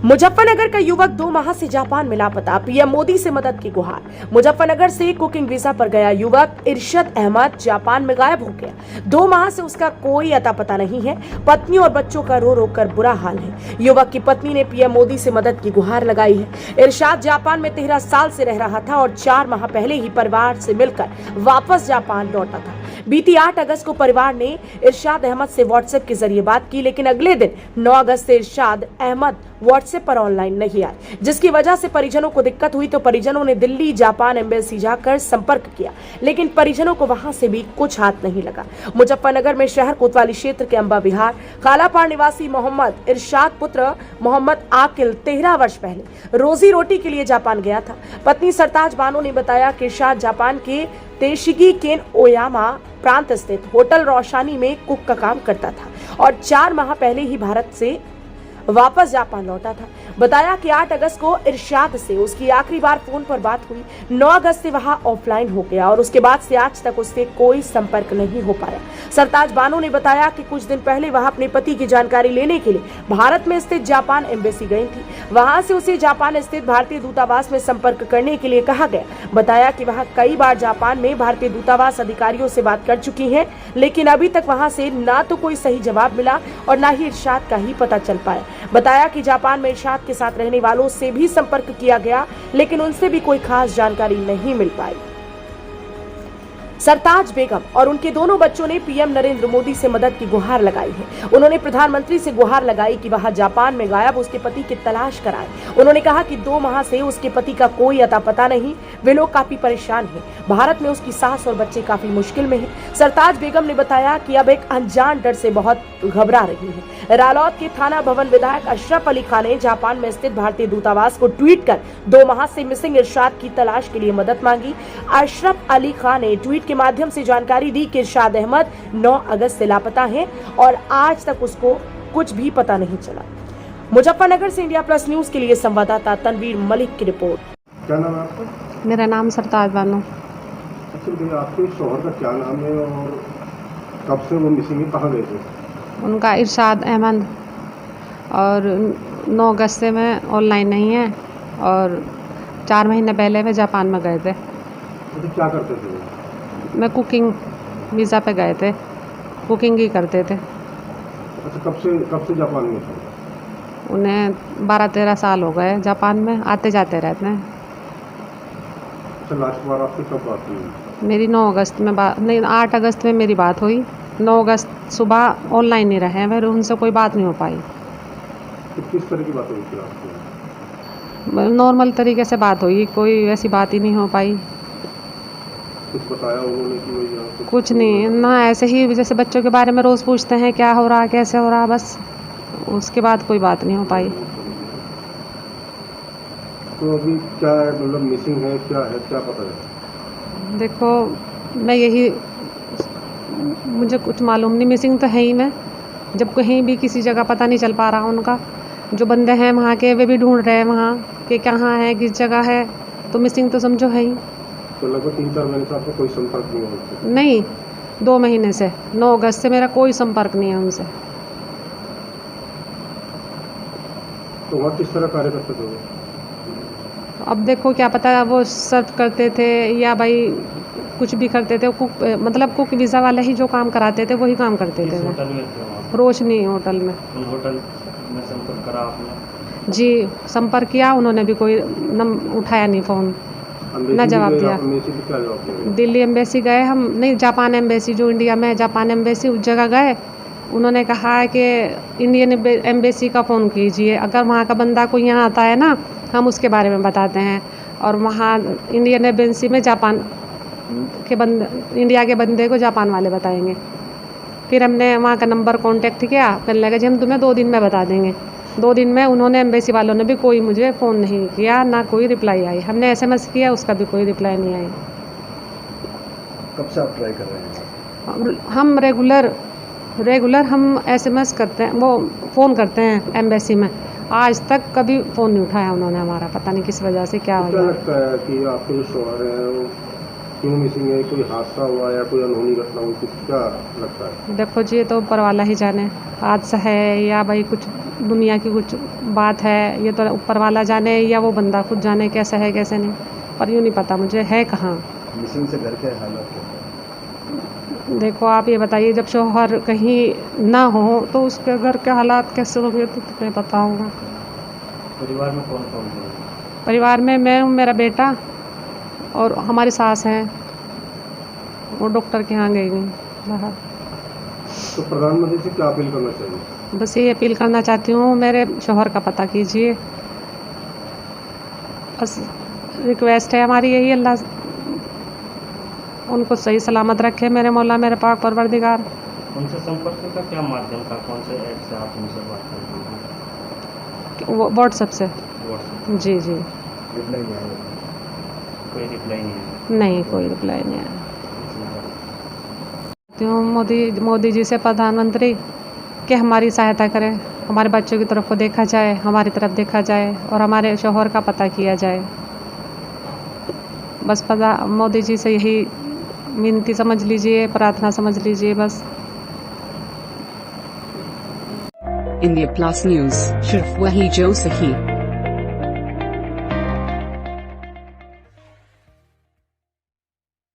मुजफ्फरनगर का युवक 2 माह से जापान में लापता, पीएम मोदी से मदद की गुहार। मुजफ्फरनगर से कुकिंग वीजा पर गया युवक इरशद अहमद जापान में गायब हो गया। 2 माह से उसका कोई अता पता नहीं है। पत्नी और बच्चों का रो रो कर बुरा हाल है। युवक की पत्नी ने पीएम मोदी से मदद की गुहार लगाई है। इरशाद जापान में 13 साल से रह रहा था और 4 माह पहले ही परिवार से मिलकर वापस जापान लौटा था। बीती 8 अगस्त को परिवार ने इरशाद अहमद से व्हाट्सएप के जरिए बात की, लेकिन अगले दिन 9 अगस्त से इरशाद अहमद व्हाट्सएप पर ऑनलाइन नहीं आए, जिसकी वजह से परिजनों को दिक्कत हुई। तो परिजनों ने दिल्ली जापान एम्बेसी जाकर संपर्क किया, लेकिन परिजनों को वहां से भी कुछ हाथ नहीं लगा। मुजफ्फरनगर में शहर कोतवाली क्षेत्र के अंबा विहार कालापाड़ निवासी मोहम्मद इरशाद पुत्र मोहम्मद आकिल 13 वर्ष पहले रोजी रोटी के लिए जापान गया था। पत्नी सरताज बानो ने बताया कि इरशाद जापान के तेशिगी केन ओयामा प्रांत स्थित होटल रोशानी में कुक का काम करता था और 4 माह पहले ही भारत से वापस जापान लौटा था। बताया कि 8 अगस्त को इरशाद से उसकी आखिरी बार फोन पर बात हुई। 9 अगस्त से वहां ऑफलाइन हो गया और उसके बाद से आज तक उससे कोई संपर्क नहीं हो पाया। सरताज बानो ने बताया कि कुछ दिन पहले वह अपने पति की जानकारी लेने के लिए भारत में स्थित जापान एम्बेसी गई थी। वहां से उसे जापान स्थित भारतीय दूतावास में संपर्क करने के लिए कहा गया। बताया कि वह कई बार जापान में भारतीय दूतावास अधिकारियों से बात कर चुकी है, लेकिन अभी तक वहां से ना तो कोई सही जवाब मिला और ना ही इरशाद का ही पता चल पाया। बताया कि जापान में इरशाद के साथ रहने वालों से भी संपर्क किया गया, लेकिन उनसे भी कोई खास जानकारी नहीं मिल पाई। सरताज बेगम और उनके दोनों बच्चों ने पीएम नरेंद्र मोदी से मदद की गुहार लगाई है। उन्होंने प्रधानमंत्री से गुहार लगाई कि वह जापान में गायब उसके पति की तलाश कराए। उन्होंने कहा कि 2 माह से उसके पति का कोई अता पता नहीं। वे लोग काफी परेशान हैं। भारत में उसकी सास और बच्चे काफी मुश्किल में हैं। सरताज बेगम ने बताया कि अब एक अनजान डर से बहुत घबरा रही है। रालौद के थाना भवन विधायक अशरफ अली खान ने जापान में स्थित भारतीय दूतावास को ट्वीट कर 2 माह से मिसिंग इरशाद की तलाश के लिए मदद मांगी। अशरफ अली खान ने ट्वीट के माध्यम से जानकारी दी कि इरशाद अहमद 9 अगस्त से लापता है और आज तक उसको कुछ भी पता नहीं चला। मुजफ्फरनगर से इंडिया प्लस न्यूज के लिए संवाददाता तनवीर मलिक की रिपोर्ट। क्या नाम है आपका? मेरा नाम सरताज बानो। अच्छा भैया, आपके शौहर का क्या नाम है और कब से वो मिसिंग है, कहाँ गए थे? उनका इरशाद अहमद और 9 अगस्त से मैं ऑनलाइन नहीं है और 4 महीने पहले वे जापान में गए थे। तो क्या करते थे वो? मैं कुकिंग वीज़ा पे गए थे, कुकिंग ही करते थे। अच्छा, कब से जापान में थे? उन्हें 12-13 साल हो गए जापान में, आते जाते रहते हैं। अच्छा, लास्ट बार आपसे कब बात हुई? मेरी 9 अगस्त में नहीं, 8 अगस्त में मेरी बात हुई। 9 अगस्त सुबह ऑनलाइन नहीं रहे, फिर उनसे कोई बात नहीं हो पाई। तो किस तरह की बात हुई थी आपसे? नॉर्मल तरीके से बात हुई, कोई ऐसी बात ही नहीं हो पाई। कुछ बताया उन्होंने कि वही यहाँ पे? कुछ नहीं ना, ऐसे ही जैसे बच्चों के बारे में रोज़ पूछते हैं क्या हो रहा, कैसे हो रहा, बस उसके बाद कोई बात नहीं हो पाई। तो अभी क्या है, मतलब मिसिंग है, क्या है, क्या पता है? देखो, मैं यही, मुझे कुछ मालूम नहीं, मिसिंग तो है ही। मैं जब कहीं भी किसी जगह पता नहीं चल पा रहा उनका, जो बंदे हैं वहाँ के वे भी ढूंढ रहे हैं वहाँ कि कहाँ है, किस जगह है, तो मिसिंग तो समझो है ही। तो लगभग 3-4 महीने से आपको कोई संपर्क नहीं हुआ? नहीं, 2 महीने से, 9 अगस्त से मेरा कोई संपर्क नहीं है उनसे। तो वहाँ किस तरह कार्य करते थे वो? अब देखो क्या पता, वो सर्व करते थे या भाई कुछ भी करते थे। कुक, मतलब कुक वीज़ा वाले ही जो काम कराते थे वही काम करते थे। होटल में थे वहाँ? रोशनी होटल में। उन होटल में संपर्क करा आपने? जी, संपर्क किया, उन्होंने भी कोई उठाया नहीं फ़ोन, ना जवाब दिया। दिल्ली एम्बेसी गए हम, नहीं जापान एम्बेसी जो इंडिया में है, जापान एम्बेसी उस जगह गए। उन्होंने कहा है कि इंडियन एम्बेसी का फ़ोन कीजिए, अगर वहाँ का बंदा कोई यहाँ आता है ना, हम उसके बारे में बताते हैं। और वहाँ इंडियन एम्बेसी में जापान के इंडिया के बंदे को जापान वाले बताएंगे। फिर हमने वहाँ का नंबर कांटेक्ट किया, कहने लगा जी हम तुम्हें 2 दिन में बता देंगे। 2 दिन में उन्होंने, एम्बेसी वालों ने भी कोई मुझे फ़ोन नहीं किया, ना कोई रिप्लाई आई। हमने SMS किया, उसका भी कोई रिप्लाई नहीं आई। कब से आप ट्राई कर रहे हैं? हम रेगुलर हम SMS करते हैं, वो फ़ोन करते हैं एम्बेसी में। आज तक कभी फ़ोन नहीं उठाया उन्होंने हमारा, पता नहीं किस वजह से, क्या तो हो क्या गया। लगता है कि आपके जो शौहर हैं वो क्यों मिसिंग है? कोई हादसा हुआ या कोई अनहोनी घटना हुई, कुछ क्या लगता है? देखो जी, ये तो ऊपर वाला ही जाने, हादसा है या भाई कुछ दुनिया की कुछ बात है, ये तो ऊपर वाला जाने या वो बंदा खुद जाने कैसा है कैसे नहीं, पर यूँ नहीं पता मुझे है कहाँ। मिसिंग से घर के हालात क्या है? देखो आप ये बताइए, जब शौहर कहीं ना हो तो उसके घर के हालात कैसे होंगे तो तुम्हें पता होगा। परिवार में कौन कौन है? परिवार में मैं हूँ, मेरा बेटा और हमारी सास हैं, वो डॉक्टर के यहाँ गई हुई बाहर। तो प्रधानमंत्री से क्या अपील करना चाहिए? बस ये अपील करना चाहती हूँ, मेरे शौहर का पता कीजिए, बस रिक्वेस्ट है हमारी यही। अल्लाह उनको सही सलामत रखे, मेरे मौला मेरे पाक परवरदिगार। उनसे संपर्क का क्या माध्यम था, कौन से ऐप से आप उनसे बात करते हैं? वो व्हाट्सएप से। व्हाट्सएप? जी जी। रिप्लाई नहीं आया? कोई रिप्लाई नहीं है? नहीं, कोई रिप्लाई नहीं आया। क्यों मोदी जी से प्रधानमंत्री कि हमारी सहायता करें, हमारे बच्चों की तरफ को देखा जाए, हमारी तरफ देखा जाए और हमारे शौहर का पता किया जाए। बस मोदी जी से यही विनती समझ लीजिए, प्रार्थना समझ लीजिए बस। इंडिया प्लस न्यूज, सिर्फ वही जो सही।